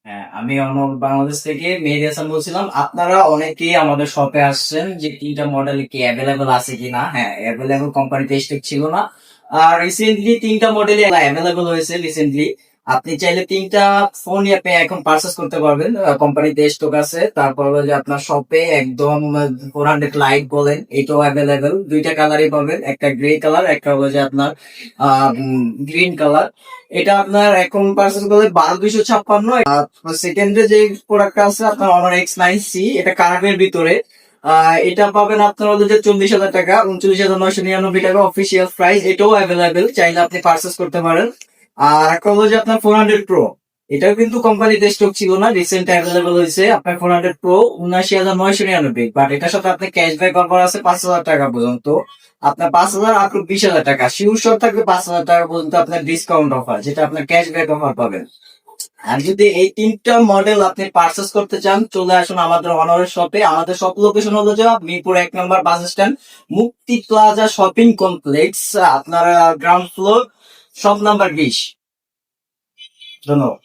হ্যাঁ, আমি অনল বাংলাদেশ থেকে মেহেদী হাসান বলছিলাম। আপনারা অনেকেই আমাদের শপে আসছেন যে 3টা মডেল কি অ্যাভেলেবল আছে কিনা। হ্যাঁ, অ্যাভেলেবল, কোম্পানিতে স্টক ছিল না। আর রিসেন্টলি 3টা মডেলই অ্যাভেলেবল হয়েছে রিসেন্টলি। আপনি চাইলে 3টা ফোন আপনি এখন পারচেস করতে পারবেন, কোম্পানিতে স্টক আছে। তারপর হলো যে আপনার শপে একদম 400 লাইট বলেন, এটাও অ্যাভেলেবল। 2টা কালারই পাবেন, একটা গ্রে কালার, একটা হলো যে আপনার গ্রিন কালার। এটা আপনার এখন পার্সেল করলে 12,256। সেকেন্ডে যে প্রোডাক্টটা আছে আপনার অনার X9C, এটা কার্ভের ভিতরে। এটা পাবেন আপনার হলো যে 40,000 টাকা, 39,999 টাকা অফিসিয়াল প্রাইস। এটাও অ্যাভেলেবেল, চাইলে আপনি পার্চেস করতে পারেন। আর একটা হলো যে আপনার 400 Pro, এটাও কিন্তু কোম্পানিতে স্টক ছিল না, রিসেন্ট অ্যাভেলেবল হয়েছে। আপনার 400 Pro 79,999, বাট এটার সাথে আপনি ক্যাশব্যাক অফার আছে 5,000 টাকা পর্যন্ত। আপনার 5,000 আর 20,000 টাকা শিওর শট থাকবে, 5,000 টাকা পর্যন্ত আপনার ডিসকাউন্ট অফার, যেটা আপনার ক্যাশব্যাক অফার পাবেন। আর যদি এই 3টা মডেল আপনি পারচেস করতে চান, চলে আসুন আমাদের অনারের শপে। আমাদের শপ লোকেশন হলো যে মিরপুর 1 নম্বর বাস স্ট্যান্ড, মুক্তি প্লাজা শপিং কমপ্লেক্স, আপনার গ্রাউন্ড ফ্লোর, শপ নাম্বার 20। ধন্যবাদ।